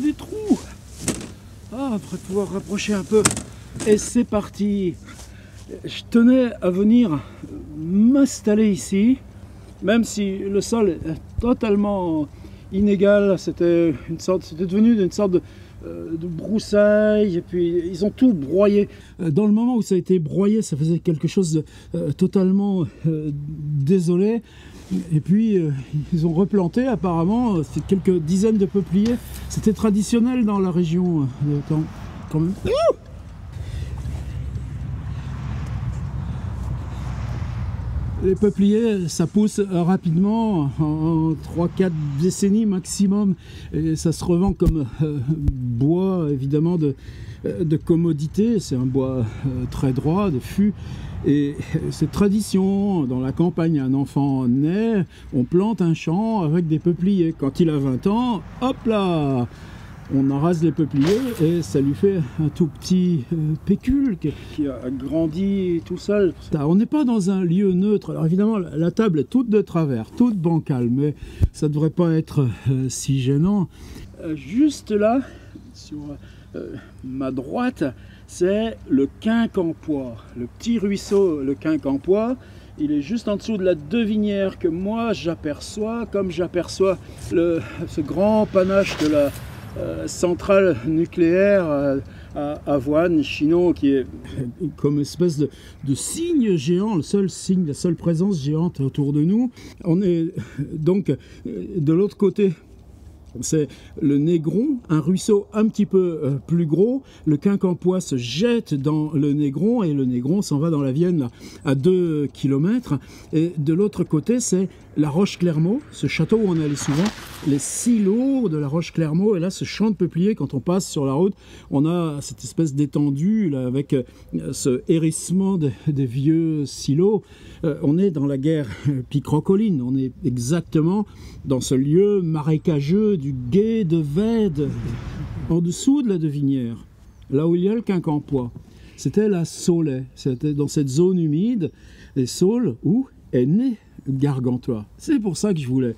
des trous. Ah, après pouvoir rapprocher un peu. Et c'est parti. Je tenais à venir m'installer ici, même si le sol est totalement inégal. C'était devenu une sorte de broussailles, et puis ils ont tout broyé. Dans le moment où ça a été broyé, ça faisait quelque chose de totalement désolé. Et puis ils ont replanté apparemment, c'est quelques dizaines de peupliers. C'était traditionnel dans la région quand même. Les peupliers, ça pousse rapidement, en 3-4 décennies maximum, et ça se revend comme bois, évidemment, de commodité. C'est un bois très droit, de fût, et c'est tradition. Dans la campagne, un enfant naît, on plante un champ avec des peupliers. Quand il a 20 ans, hop là, on arrase les peupliers et ça lui fait un tout petit pécule qui a grandi tout seul. On n'est pas dans un lieu neutre. Alors évidemment, la table est toute de travers, toute bancale, mais ça ne devrait pas être si gênant. Juste là, sur ma droite, c'est le Quincampoix, le petit ruisseau, le Quincampoix. Il est juste en dessous de la Devinière que moi j'aperçois, comme j'aperçois ce grand panache de la centrale nucléaire à Avoine, Chinon, qui est comme espèce de signe géant, le seul signe, la seule présence géante autour de nous. On est donc de l'autre côté. C'est le Négron, un ruisseau un petit peu plus gros. Le Quincampoix se jette dans le Négron et le Négron s'en va dans la Vienne à 2 km. Et de l'autre côté, c'est la Roche-Clermault, ce château où on allait souvent, les silos de la Roche-Clermault. Et là, ce champ de peupliers, quand on passe sur la route, on a cette espèce d'étendue là, avec ce hérissement des vieux silos. On est dans la guerre picrocoline, on est exactement dans ce lieu marécageux du Gué de Vède, en dessous de la Devinière, là où il y a le Quincampoix. C'était la Saulais, c'était dans cette zone humide, les Saules, où est né Gargantua. C'est pour ça que je voulais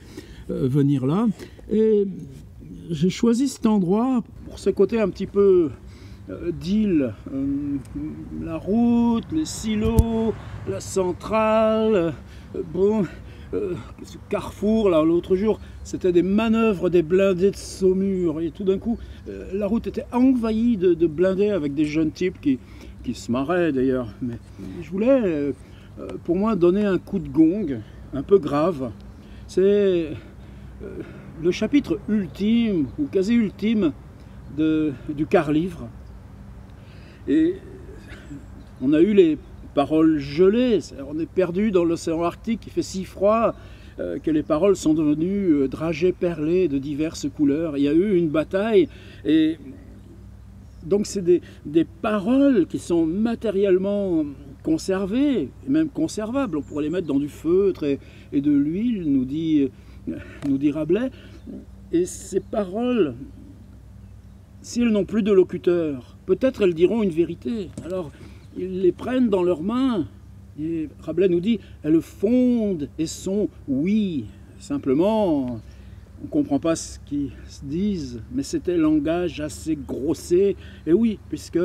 venir là. Et j'ai choisi cet endroit pour ce côté un petit peu d'île, la route, les silos, la centrale, bon, ce carrefour, là, l'autre jour, c'était des manœuvres des blindés de Saumur, et tout d'un coup, la route était envahie de blindés avec des jeunes types qui se marraient d'ailleurs. Mais je voulais, pour moi, donner un coup de gong, un peu grave. C'est le chapitre ultime, ou quasi ultime, du quart-livre. Et on a eu les paroles gelées, on est perdu dans l'océan Arctique, il fait si froid que les paroles sont devenues dragées perlées de diverses couleurs. Il y a eu une bataille, et donc c'est des paroles qui sont matériellement conservées, et même conservables. On pourrait les mettre dans du feutre et de l'huile, nous dit Rabelais. Et ces paroles, si elles n'ont plus de locuteur, peut-être elles diront une vérité. Alors, ils les prennent dans leurs mains. Et Rabelais nous dit, elles fondent et sont oui. Simplement, on ne comprend pas ce qu'ils se disent, mais c'était un langage assez grossier. Et oui, puisque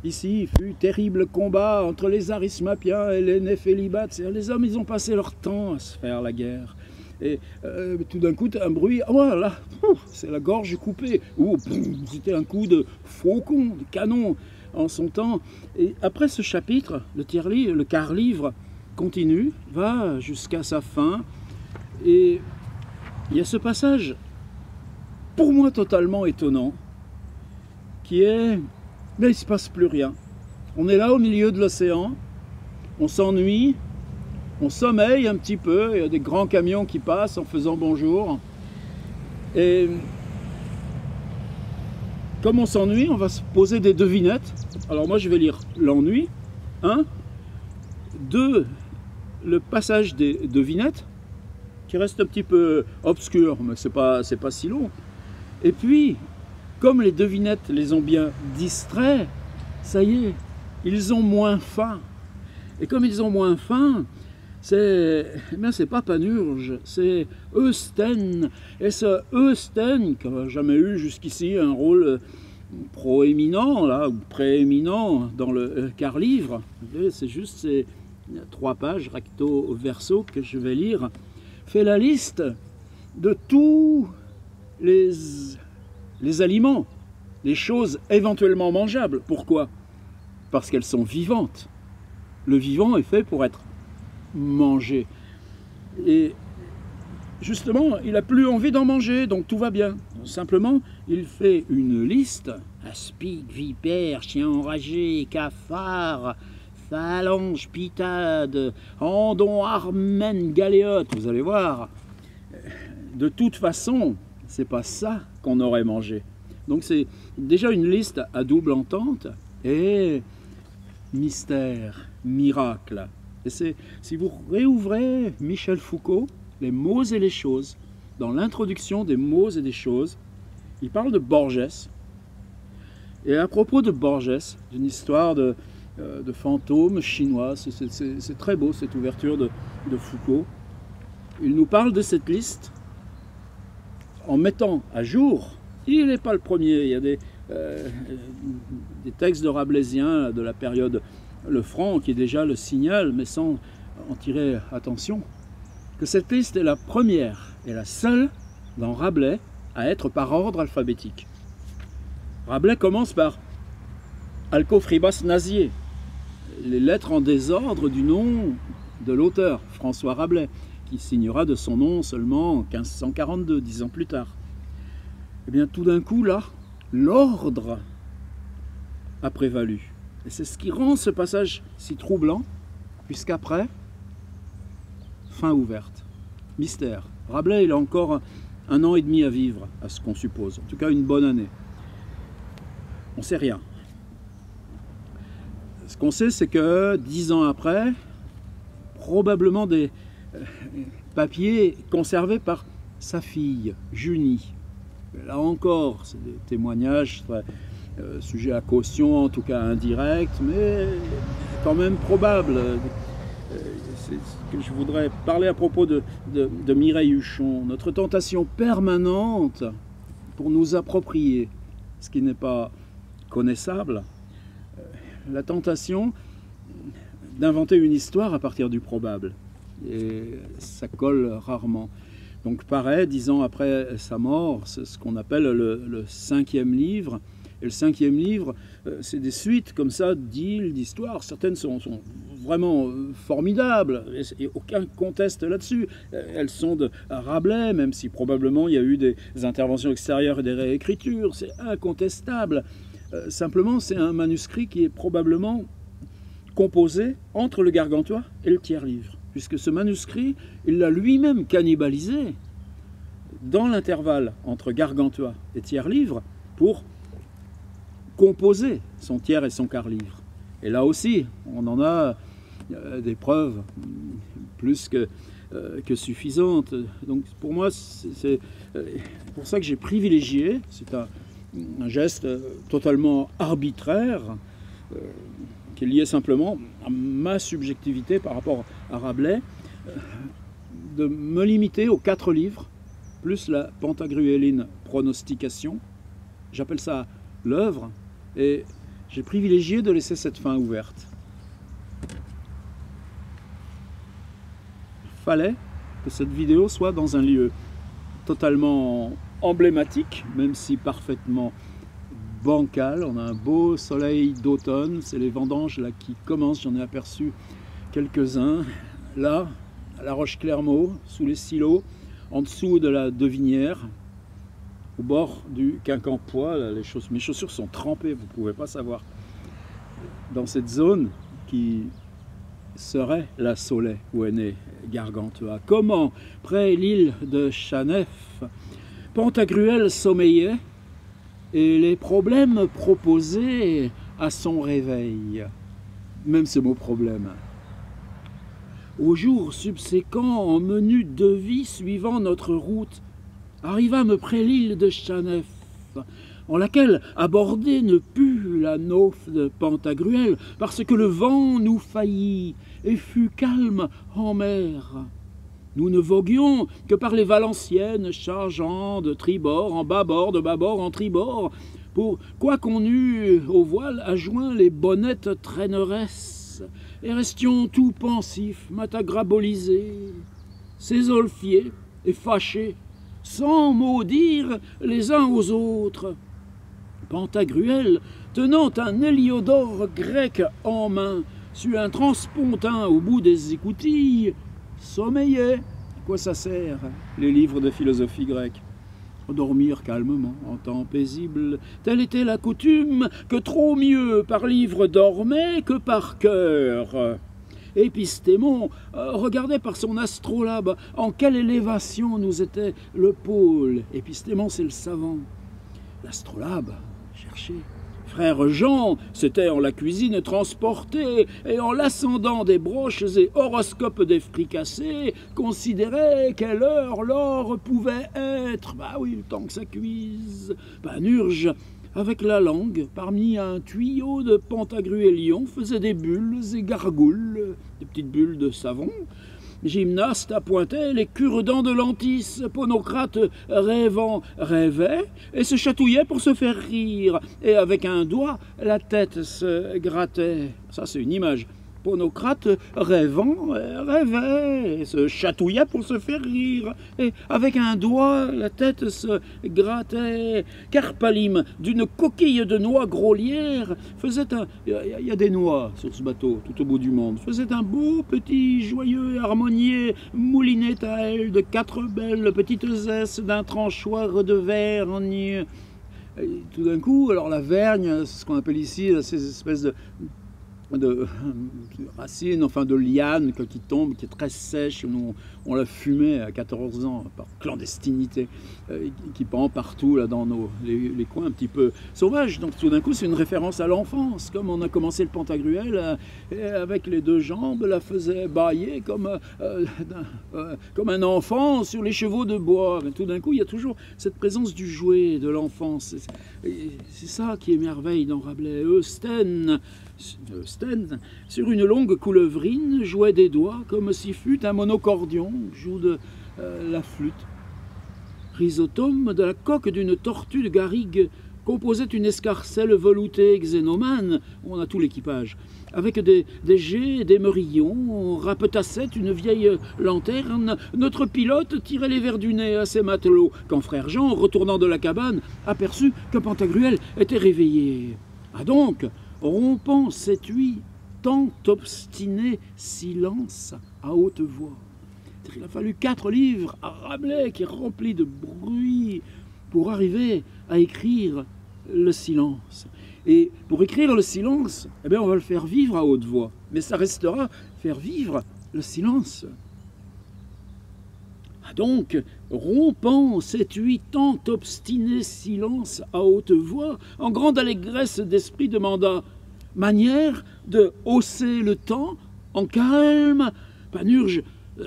ici, il fut terrible combat entre les Arismapiens et les Néphélibates. Les hommes, ils ont passé leur temps à se faire la guerre. Et tout d'un coup, un bruit, oh là, c'est la gorge coupée. Ou c'était un coup de faucon, de canon en son temps. Et après ce chapitre, le quart-livre continue, va jusqu'à sa fin. Et il y a ce passage, pour moi totalement étonnant, qui est, là il ne se passe plus rien. On est là au milieu de l'océan, on s'ennuie, on sommeille un petit peu, il y a des grands camions qui passent en faisant bonjour. Et comme on s'ennuie, on va se poser des devinettes. Alors moi je vais lire l'ennui. 1. 2. Le passage des devinettes, qui reste un petit peu obscur, mais c'est pas si long. Et puis, comme les devinettes les ont bien distraits, ça y est, ils ont moins faim. Et comme ils ont moins faim, c'est pas Panurge, c'est Eusten. Et ce Eusten, qui n'a jamais eu jusqu'ici un rôle proéminent, là, ou prééminent dans le quart-livre, c'est juste ces 3 pages recto verso que je vais lire, fait la liste de tous les aliments, les choses éventuellement mangeables. Pourquoi? Parce qu'elles sont vivantes. Le vivant est fait pour être mangé. Et justement, il n'a plus envie d'en manger, donc tout va bien. Simplement, il fait une liste. Aspic, vipère, chien enragé, cafard, phalange, pitade, andon, armène, galéote. Vous allez voir, de toute façon, c'est pas ça qu'on aurait mangé. Donc c'est déjà une liste à double entente et mystère, miracle. Et c'est, si vous réouvrez Michel Foucault, Les mots et les choses, dans l'introduction des mots et des choses, il parle de Borges. Et à propos de Borges, d'une histoire de fantômes chinois, c'est très beau cette ouverture de Foucault. Il nous parle de cette liste en mettant à jour, il n'est pas le premier, il y a des textes de Rabelaisien de la période Le Franc qui déjà le signal, mais sans en tirer attention, que cette liste est la première et la seule dans Rabelais à être par ordre alphabétique. Rabelais commence par Alcofribas Nazier, les lettres en désordre du nom de l'auteur, François Rabelais, qui signera de son nom seulement en 1542, 10 ans plus tard. Et bien tout d'un coup, là, l'ordre a prévalu. Et c'est ce qui rend ce passage si troublant, puisqu'après, fin ouverte, mystère. Rabelais, il a encore 1 an et demi à vivre, à ce qu'on suppose. En tout cas, une bonne année. On ne sait rien. Ce qu'on sait, c'est que 10 ans après, probablement des papiers conservés par sa fille, Junie. Là encore, c'est des témoignages très, sujets à caution, en tout cas indirects, mais quand même probables. C'est ce que je voudrais parler à propos de Mireille Huchon. Notre tentation permanente pour nous approprier ce qui n'est pas connaissable, la tentation d'inventer une histoire à partir du probable. Et ça colle rarement. Donc pareil, 10 ans après sa mort, c'est ce qu'on appelle le 5e livre. Et le 5e livre, c'est des suites comme ça d'îles, d'histoires. Certaines sont vraiment formidables, et aucun conteste là-dessus. Elles sont de Rabelais, même si probablement il y a eu des interventions extérieures et des réécritures. C'est incontestable. Simplement, c'est un manuscrit qui est probablement composé entre le Gargantua et le tiers-livre, puisque ce manuscrit, il l'a lui-même cannibalisé dans l'intervalle entre Gargantua et tiers-livre pour composer son tiers et son quart-livre. Et là aussi, on en a des preuves plus que suffisantes. Donc pour moi, c'est pour ça que j'ai privilégié, c'est un geste totalement arbitraire, qui est lié simplement à ma subjectivité par rapport à Rabelais, de me limiter aux 4 livres, plus la Pantagruéline pronostication. J'appelle ça l'œuvre, et j'ai privilégié de laisser cette fin ouverte. Il fallait que cette vidéo soit dans un lieu totalement emblématique, même si parfaitement bancal. On a un beau soleil d'automne, c'est les vendanges là qui commencent, j'en ai aperçu quelques-uns. Là, à la Roche-Clermault, sous les silos, en dessous de la Devinière, au bord du Quincampoix, là, mes chaussures sont trempées, vous ne pouvez pas savoir. Dans cette zone qui serait la Saulay, où est né Gargantua. Comment, près l'île de Chanef, Pantagruel sommeillait, et les problèmes proposés à son réveil, même ce mot problème. Au jour subséquent, en menu devis suivant notre route, arrivâmes près l'île de Chanef, en laquelle aborder ne put la nauf de Pantagruel, parce que le vent nous faillit et fut calme en mer. Nous ne voguions que par les Valenciennes, chargeant de tribord en bâbord, de bâbord en tribord, pour quoi qu'on eût au voile adjoint les bonnettes traîneresses, et restions tout pensifs, matagrabolisés, sésolfiés et fâchés, sans maudire les uns aux autres. Pantagruel, tenant un héliodore grec en main, sur un transpontin au bout des écoutilles, sommeillait. À quoi ça sert, les livres de philosophie grecque? Dormir calmement, en temps paisible. Telle était la coutume, que trop mieux par livre dormait que par cœur. Épistémon regardait par son astrolabe en quelle élévation nous était le pôle. Épistémon, c'est le savant. L'astrolabe cherchait. Frère Jean s'était en la cuisine transporté, et en l'ascendant des broches et horoscopes des fricassés, considérait quelle heure l'or pouvait être. Bah oui, le temps que ça cuise. Panurge, avec la langue, parmi un tuyau de Pantagruélion, faisait des bulles et gargoules, des petites bulles de savon. Gymnaste appointait les cure-dents de Lentis, Ponocrate rêvant rêvait et se chatouillait pour se faire rire, et avec un doigt la tête se grattait. Ça c'est une image. Ponocrate rêvant rêvait et se chatouillait pour se faire rire, et avec un doigt la tête se grattait. Carpalime, d'une coquille de noix grolière, faisait un... Il y a des noix sur ce bateau, tout au bout du monde. Faisait un beau petit joyeux harmonier, moulinait à elle de 4 belles petites esses d'un tranchoir de vergne. Et tout d'un coup, alors la vergne, c'est ce qu'on appelle ici ces espèces de racines, enfin de lianes qui tombent, qui est très sèche. Nous, on la fumait à 14 ans par clandestinité, qui pend partout là dans les coins un petit peu sauvages. Donc tout d'un coup, c'est une référence à l'enfance. Comme on a commencé le Pantagruel, avec les 2 jambes, la faisait bâiller comme un enfant sur les chevaux de bois. Mais tout d'un coup, il y a toujours cette présence du jouet, de l'enfance. C'est ça qui émerveille dans Rabelais. Eustène, sur une longue coulevrine, jouait des doigts comme si fût un monocordion, joue de la flûte. Chrysotome, de la coque d'une tortue de garrigue, composait une escarcelle veloutée xénomane, on a tout l'équipage, avec des jets et des merillons, on rapetassait une vieille lanterne, notre pilote tirait les verres du nez à ses matelots, quand frère Jean, retournant de la cabane, aperçut que Pantagruel était réveillé. Ah donc, rompant cette huit, tant obstiné silence à haute voix. Il a fallu 4 livres à Rabelais qui est rempli de bruit pour arriver à écrire le silence. Et pour écrire le silence, eh bien, on va le faire vivre à haute voix. Mais ça restera faire vivre le silence. Ah donc, rompant cette huit tant obstiné silence à haute voix, en grande allégresse d'esprit demanda « Manière de hausser le temps en calme ?» Panurge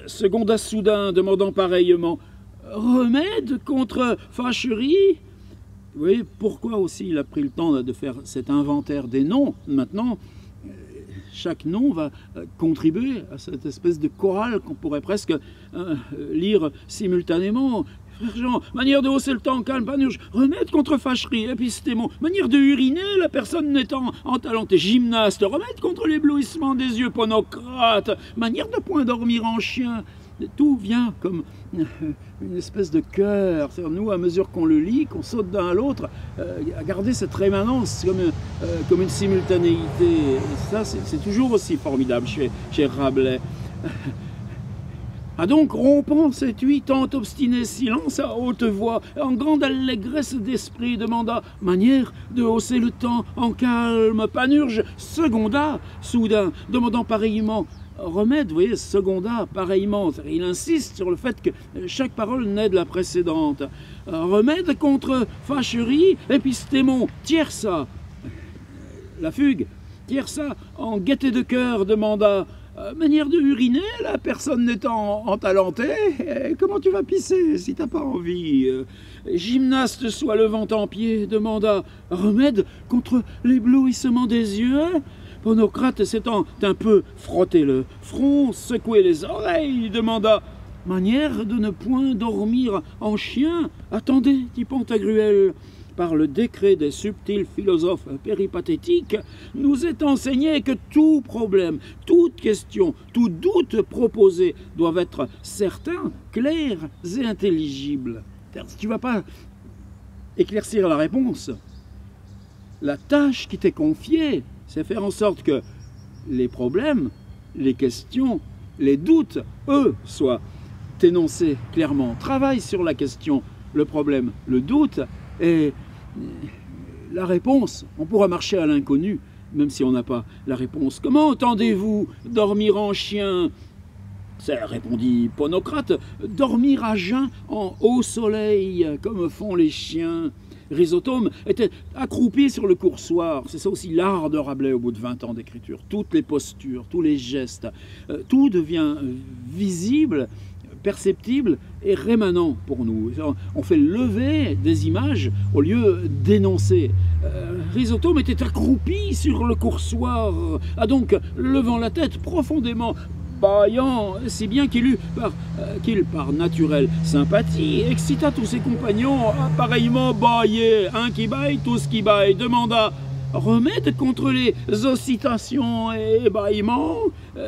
seconda soudain, demandant pareillement « Remède contre fâcherie ?» Vous voyez pourquoi aussi il a pris le temps de faire cet inventaire des noms. Maintenant, chaque nom va contribuer à cette espèce de chorale qu'on pourrait presque lire simultanément. Frère Jean, manière de hausser le temps, calme, Panurge, remède contre fâcherie, épistémon, manière de uriner, la personne n'étant entalentée, gymnaste, remède contre l'éblouissement des yeux, Ponocrate, manière de point dormir en chien. Tout vient comme une espèce de chœur. Nous, à mesure qu'on le lit, qu'on saute d'un à l'autre, à garder cette rémanence comme une simultanéité. Et ça, c'est toujours aussi formidable chez Rabelais. Ah donc, rompant cette huit tant obstiné silence à haute voix, en grande allégresse d'esprit, demanda « Manière de hausser le temps en calme ?» Panurge seconda, soudain, demandant pareillement remède, vous voyez, seconda, pareillement. Il insiste sur le fait que chaque parole naît de la précédente. Remède contre fâcherie, épistémon, tierça. La fugue, tierça, en gaieté de cœur, demanda Manière de uriner, la personne n'étant entalentée, comment tu vas pisser si t'as pas envie? Gymnaste soit le vent en pied, demanda remède contre l'éblouissement des yeux. Ponocrate s'étant un peu frotté le front, secoué les oreilles, demanda manière de ne point dormir en chien. Attendez, dit Pantagruel. Par le décret des subtils philosophes péripathétiques, nous est enseigné que tout problème, toute question, tout doute proposé doivent être certains, clairs et intelligibles. Si tu ne vas pas éclaircir la réponse, la tâche qui t'est confiée, c'est faire en sorte que les problèmes, les questions, les doutes, eux, soient énoncés clairement. Travaille sur la question, le problème, le doute, et la réponse, on pourra marcher à l'inconnu, même si on n'a pas la réponse. Comment entendez-vous dormir en chien? C'est, répondit Ponocrate, dormir à jeun en haut soleil, comme font les chiens. Rhizotome était accroupi sur le coursoir. C'est ça aussi l'art de Rabelais au bout de 20 ans d'écriture. Toutes les postures, tous les gestes, tout devient visible, perceptible et rémanent pour nous. On fait lever des images au lieu d'énoncer. Rhizotome était accroupi sur le coursoir, a donc levant la tête profondément, bâillant, si bien qu'il par naturelle sympathie, excita tous ses compagnons à pareillement bâiller. Un qui bâille, tous qui bâillent, demanda remède contre les ossitations et bâillements.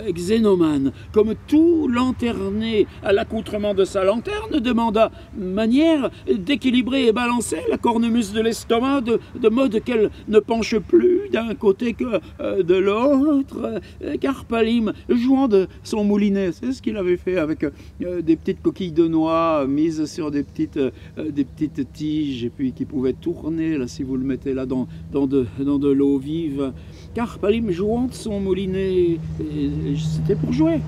Xénomane, comme tout lanterné à l'accoutrement de sa lanterne, demanda manière d'équilibrer et balancer la cornemuse de l'estomac de mode qu'elle ne penche plus d'un côté que de l'autre. Carpalime, jouant de son moulinet, c'est ce qu'il avait fait avec des petites coquilles de noix mises sur des petites tiges et puis qui pouvaient tourner là, si vous le mettez là dans de l'eau vive. Carpalime jouant de son moulinet, c'était pour jouer.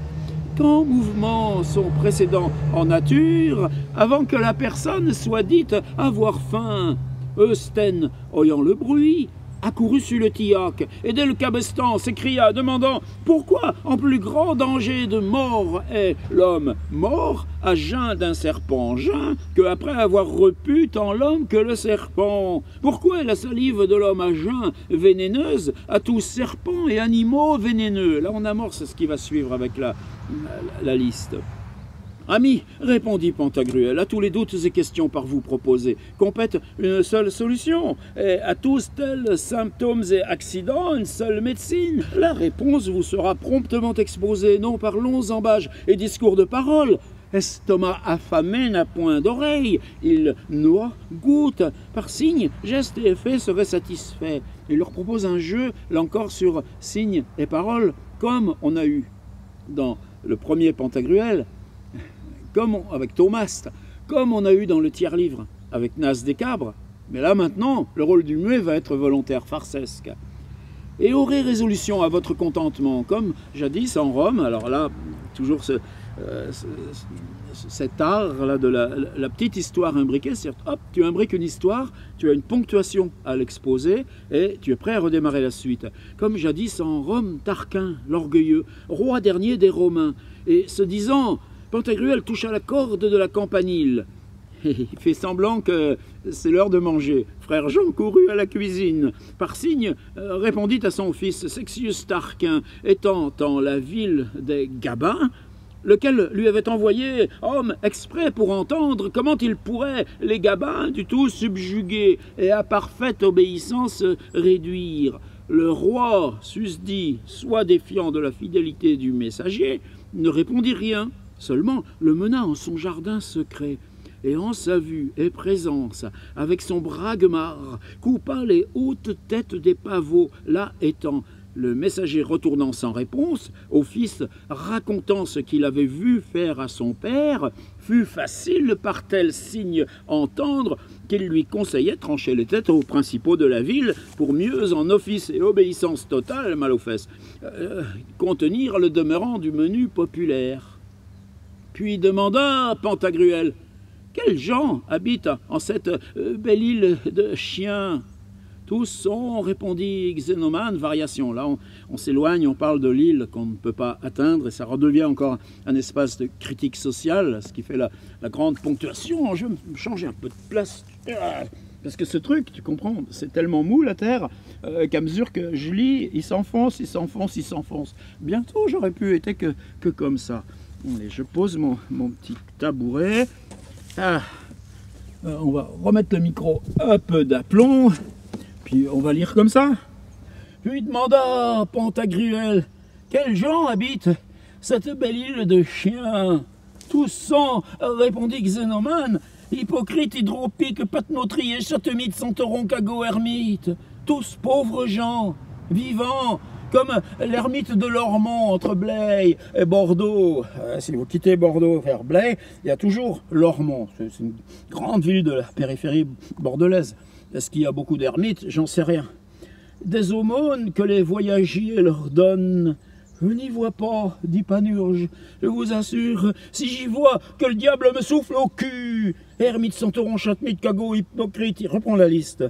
Quand mouvements sont précédents en nature, avant que la personne soit dite avoir faim, Eustène, oyant le bruit, accourut sur le tillac, et dès le cabestan s'écria, demandant pourquoi en plus grand danger de mort est l'homme mort à jeun d'un serpent jeun, que après avoir repu tant l'homme que le serpent. Pourquoi est la salive de l'homme à jeun vénéneuse à tous serpents et animaux vénéneux? Là on amorce ce qui va suivre avec la liste. Ami, répondit Pantagruel, à tous les doutes et questions par vous proposées, compète une seule solution, et à tous tels symptômes et accidents, une seule médecine. La réponse vous sera promptement exposée, non par longs ambages et discours de parole. Estomac affamé n'a point d'oreille, il noie, goûte, par signe, geste et effet serait satisfait. Il leur propose un jeu, là encore sur signes et paroles, comme on a eu dans le premier Pantagruel, comme avec Thomas, comme on a eu dans le tiers-livre avec Nas des Cabres. Mais là maintenant, le rôle du muet va être volontaire, farsesque. Et aurez résolution à votre contentement, comme jadis en Rome. Alors là, toujours cet art là de la petite histoire imbriquée, c'est-à-dire, hop, tu imbriques une histoire, tu as une ponctuation à l'exposer, et tu es prêt à redémarrer la suite. Comme jadis en Rome, Tarquin, l'orgueilleux, roi dernier des Romains, et se disant... Pantagruel touche à la corde de la campanile. Il fait semblant que c'est l'heure de manger. Frère Jean courut à la cuisine. Par signe, répondit à son fils Sexius Tarquin, étant en la ville des Gabins, lequel lui avait envoyé homme exprès pour entendre comment il pourrait les Gabins du tout subjuguer et à parfaite obéissance réduire. Le roi, susdit, soit défiant de la fidélité du messager, ne répondit rien. Seulement le mena en son jardin secret, et en sa vue et présence, avec son bragmar, coupa les hautes têtes des pavots, là étant. Le messager retournant sans réponse, au fils racontant ce qu'il avait vu faire à son père, fut facile par tel signe entendre qu'il lui conseillait trancher les têtes aux principaux de la ville pour mieux en office et obéissance totale, mal aux fesses, contenir le demeurant du menu populaire. Puis demanda Pantagruel, quels gens habitent en cette belle île de chiens? Tous sont, répondit Xénomane, variation. Là, on s'éloigne, on parle de l'île qu'on ne peut pas atteindre, et ça redevient encore un espace de critique sociale, ce qui fait la grande ponctuation. Je vais me changer un peu de place. Parce que ce truc, tu comprends, c'est tellement mou la Terre, qu'à mesure que je lis, il s'enfonce, il s'enfonce, il s'enfonce. Bientôt, j'aurais pu être que comme ça. Allez, je pose mon petit tabouret. On va remettre le micro un peu d'aplomb, puis on va lire comme ça. Puis demanda Pantagruel, quels gens habitent cette belle île de chiens? Tous sont, répondit Xénomane, hypocrite, hydropique, patenotrier, châtemite, centauron, cagot, ermite, tous pauvres gens, vivants, comme l'ermite de Lormont entre Blaye et Bordeaux. Si vous quittez Bordeaux vers Blaye, il y a toujours Lormont. C'est une grande ville de la périphérie bordelaise. Est-ce qu'il y a beaucoup d'ermites? J'en sais rien. Des aumônes que les voyagiers leur donnent, je n'y vois pas, dit Panurge. Je vous assure, si j'y vois, que le diable me souffle au cul. Ermite, centauron, châtemite, cagot, hypocrite, il reprend la liste.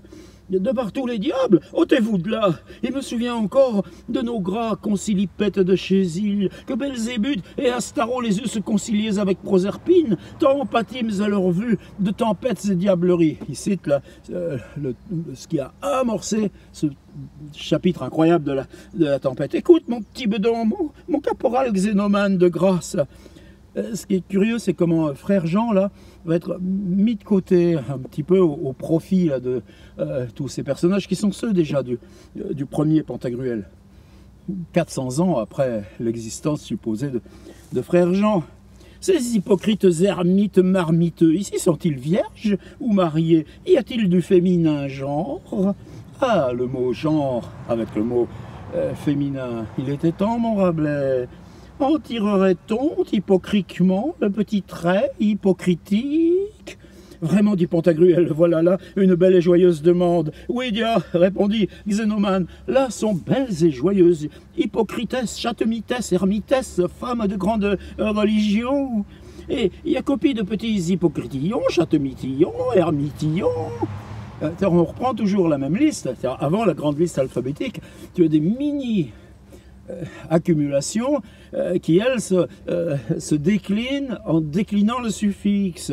De partout les diables, ôtez-vous de là. Il me souvient encore de nos gras concilipètes de Chésil, que Belzébuth et Astaro les eussent conciliés avec Proserpine, tant pâtîmes à leur vue de tempêtes et diableries. Il cite là, ce qui a amorcé ce chapitre incroyable de la tempête. Écoute mon petit bedon, mon caporal Xénomane de grâce. Ce qui est curieux, c'est comment frère Jean là va être mis de côté un petit peu au profit là, de tous ces personnages qui sont ceux déjà du premier Pantagruel. 400 ans après l'existence supposée de frère Jean. Ces hypocrites ermites marmiteux, ici sont-ils vierges ou mariés? Y a-t-il du féminin genre? Ah, le mot genre avec le mot féminin, il était temps mon Rabelais. En tirerait-on hypocritement le petit trait hypocritique? Vraiment, dit Pantagruel, voilà là une belle et joyeuse demande. Oui, dia, répondit Xénomane, là sont belles et joyeuses, hypocritesse, châtemitesse, ermitesse, femmes de grande religion. Et il y a copie de petits hypocritillons, châtemitillons, ermitillons. On reprend toujours la même liste. Avant la grande liste alphabétique, tu as des mini accumulations qui, elles, se déclinent en déclinant le suffixe.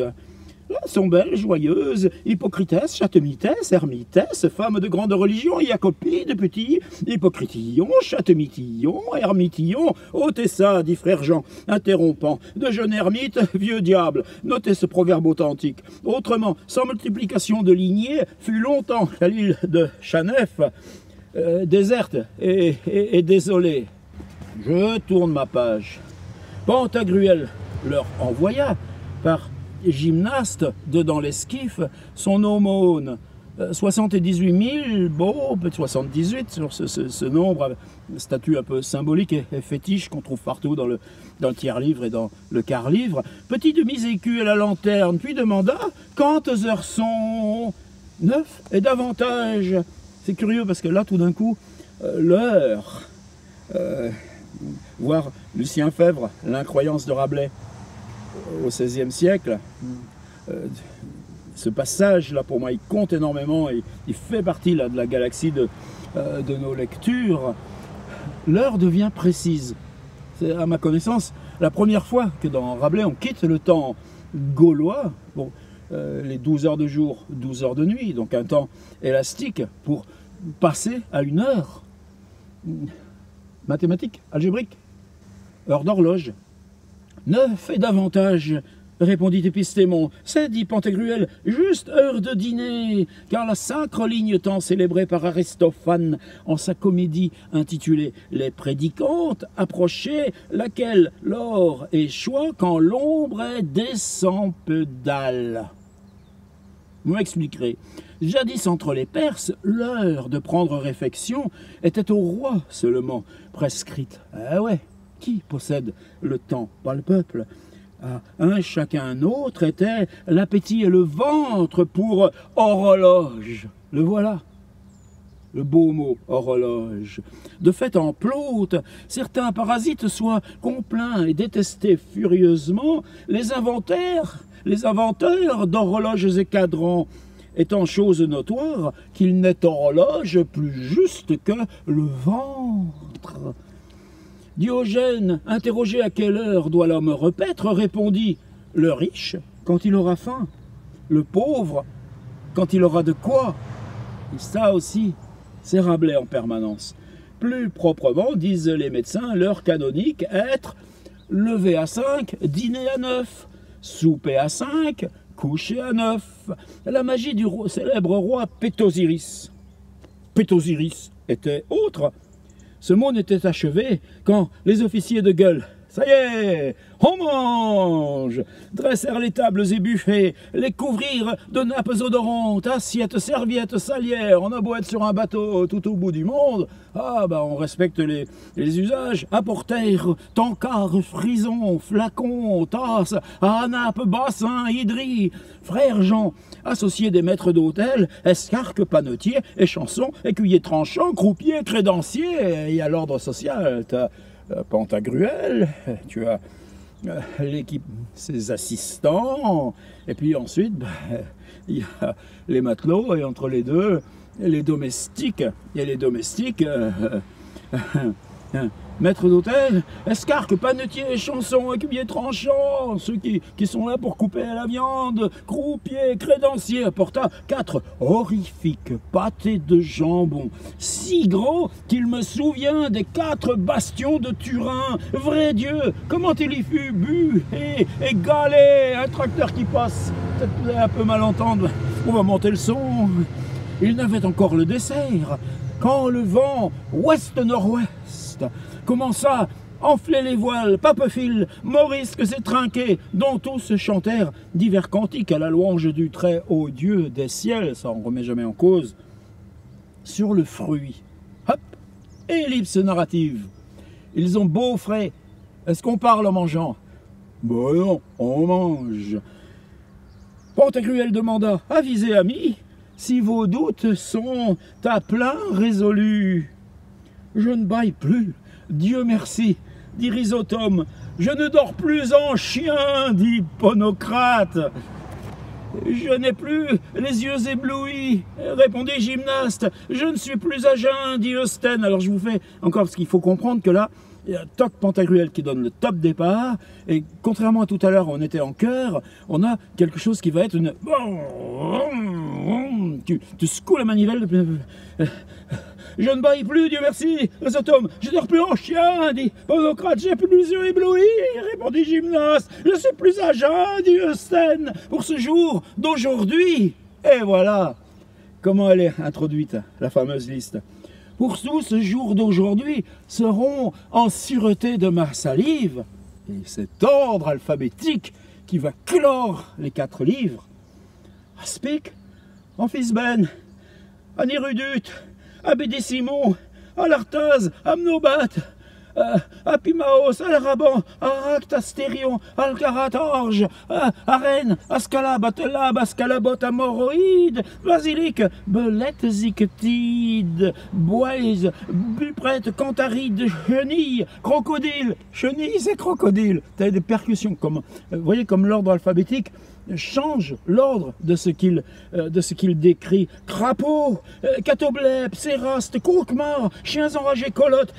Là sont belles, joyeuses, hypocritesse, châtemitesse, ermitesse, femmes de grande religion, Iacopie, de petits hypocritillons, châtemitillons, ermitillons. Ôtez ça, dit frère Jean, interrompant. De jeune ermite, vieux diable. Notez ce proverbe authentique. Autrement, sans multiplication de lignées, fut longtemps à l'île de Chanef, déserte et désolée. Je tourne ma page. Pantagruel leur envoya par gymnaste dedans l'esquif son aumône. 78 000, bon, peut-être 78 sur ce nombre, statut un peu symbolique et fétiche qu'on trouve partout dans le tiers-livre et dans le quart-livre. Petit demi-écu à la lanterne, puis demanda « Quantes heures sont 9 et davantage ?» C'est curieux parce que là, tout d'un coup, l'heure, voir Lucien Febvre, l'incroyance de Rabelais au XVIe siècle, ce passage-là, pour moi, il compte énormément, et il fait partie là, de la galaxie de nos lectures. L'heure devient précise. C'est, à ma connaissance, la première fois que dans Rabelais, on quitte le temps gaulois, bon, les 12 heures de jour, 12 heures de nuit, donc un temps élastique pour passer à une heure. Mathématique, algébrique, heure d'horloge. 9 et davantage, répondit Épistémon. C'est, dit Pantagruel, juste heure de dîner, car la sacre ligne tant célébrée par Aristophane en sa comédie intitulée Les Prédicantes approchait, laquelle l'or échoit quand l'ombre descend peu dalle. Vous m'expliquerez. Jadis entre les Perses, l'heure de prendre réfection était au roi seulement prescrite. Ah ouais, qui possède le temps? Pas le peuple. À un chacun autre était l'appétit et le ventre pour horloge. Le voilà. Le beau mot horloge. De fait en plaute, certains parasites soient complaints et détestés furieusement les inventeurs d'horloges et cadrans, étant chose notoire qu'il n'est horloge plus juste que le ventre. Diogène, interrogé à quelle heure doit l'homme repaître, répondit « Le riche, quand il aura faim, le pauvre, quand il aura de quoi ?» Et ça aussi, c'est Rabelais en permanence. Plus proprement, disent les médecins, l'heure canonique être lever à 5, dîner à 9, souper à 5, coucher à 9. La magie du célèbre roi Pétosiris. Pétosiris était autre. Ce mot n'était achevé quand les officiers de gueule, ça y est, on mange, dressèrent les tables et buffets, les couvrirent de nappes odorantes, assiettes, serviettes, salières. On a beau être sur un bateau tout au bout du monde, on respecte les usages, apportèrent tancards, frisons, flacons, tasses, nappes, bassins, hydris, frères Jean, associés des maîtres d'hôtel, escarques, panetiers, échansons, écuyers tranchants, croupiers, crédanciers, et à l'ordre social, t'as Pantagruel, tu as l'équipe, ses assistants, et puis ensuite, il y a les matelots, et entre les deux, les domestiques. Et les domestiques, maîtres d'hôtel, escarques, panetiers, chansons, écuyers tranchants, ceux qui sont là pour couper la viande, croupiers, crédanciers, apporta 4 horrifiques pâtés de jambon, si gros qu'il me souvient des 4 bastions de Turin. Vrai Dieu, comment il y fut bu et galé, un tracteur qui passe, peut-être un peu mal entendre, on va monter le son. Il n'avait encore le dessert quand le vent ouest-nord-ouest commença à enfler les voiles, Papefil, Maurice que c'est trinqué, dont tous chantèrent divers cantiques à la louange du très haut Dieu des ciels, ça on remet jamais en cause, sur le fruit. Hop, ellipse narrative. Ils ont beau frais. Est-ce qu'on parle en mangeant? Bon non, on mange. Pantagruel demanda, avisez amis, si vos doutes sont à plein résolus. Je ne baille plus, Dieu merci, dit Rhizotome. Je ne dors plus en chien, dit Ponocrate. Je n'ai plus les yeux éblouis, répondit Gymnaste. Je ne suis plus à jeun, dit Eustène. Alors je vous fais encore, parce qu'il faut comprendre que là, il y a Toc Pantagruel qui donne le top départ, et contrairement à tout à l'heure, on était en chœur, on a quelque chose qui va être une... Tu secoues la manivelle... Je ne baille plus, Dieu merci, Rhizotome, je ne dors plus en chien, dit Ponocrate, j'ai plus les yeux éblouis, répondit Gymnaste, je suis plus à jeun, dit Eustène, pour ce jour d'aujourd'hui. Et voilà comment elle est introduite, la fameuse liste. Pour tout ce jour d'aujourd'hui seront en sûreté de ma salive, et cet ordre alphabétique qui va clore les 4 livres. Aspic, Amphisbène, Anirudut, Abédécimon, Alartaz, Amnobat, Apimaos, Alaraban, Aractastérion, Alcaratorge, Arène, Ascalab, Atelab, Ascalabot, Amoroïde, Basilic, Belette, Zictide, Boise, Buprette, Cantaride, Chenille, Crocodile. Chenille, c'est crocodile. Tu as des percussions, comme, vous voyez, comme l'ordre alphabétique change l'ordre de ce qu'il décrit. Crapaud, Catoblep, Séraste, Courquemar, chiens enragés, Colotte,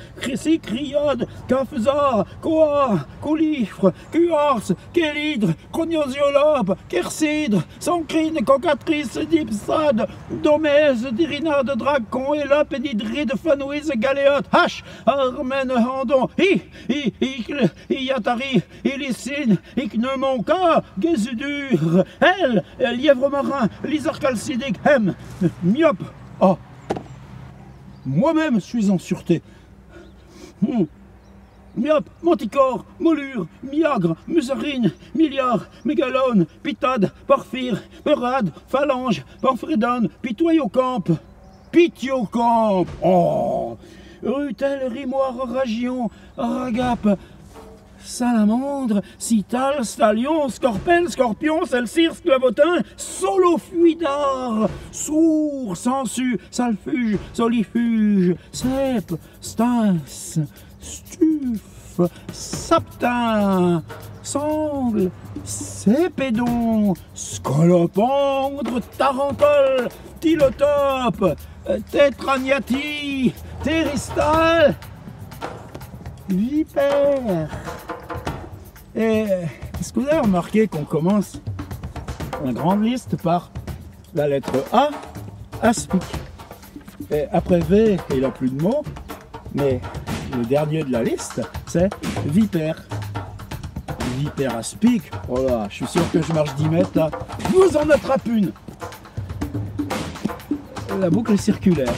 Criode, Cafzar, Coar, Coulifre, Cuors, Kélidre, Croniosiolope, Kersidre, Sancrine, Cocatrice, Dipsade, Domèse, Dirinade, Dracon, Élope, Édidride, Fanouise, Galéote, H, Armène, Handon, Iatari, Ilicine, Icnemonca, Gézudur, elle, lièvre marin, lizard calcidique, M, myope. Oh, moi-même suis en sûreté. Myope, manticore, mollure, miagre, musarine, milliard, mégalone, pitade, porphyre, peurade, phalange, porphyridone, pitoyocampe. Pitiocampe. Oh, rutel, rimoire, ragion, ragape, salamandre, citale, stallion, scorpène, scorpion, celcire, sclavotin, solofuidar, sourd, sensu, salfuge, solifuge, cèpe, stins, stuphe. saptin, sangle, cépédon, scolopendre, tarentole, tylotope, tétragnathie, théristal, vipère. Et est-ce que vous avez remarqué qu'on commence la grande liste par la lettre A, aspic. Et après V, il n'a plus de mots, mais le dernier de la liste, c'est vipère. Vipère aspic, oh là, je suis sûr que je marche 10 mètres là, vous en attrape une. La boucle est circulaire.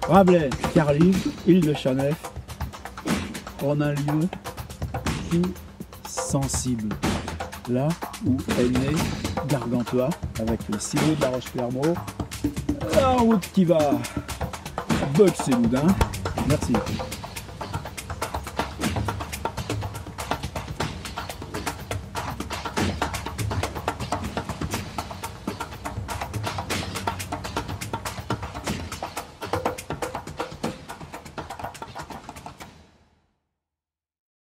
Rabelais, Carly, île de Chanef, en un lieu tout sensible. Là où est né Gargantua, avec le silo de la Roche-Clermault, la route qui va Buck et Loudun. Merci.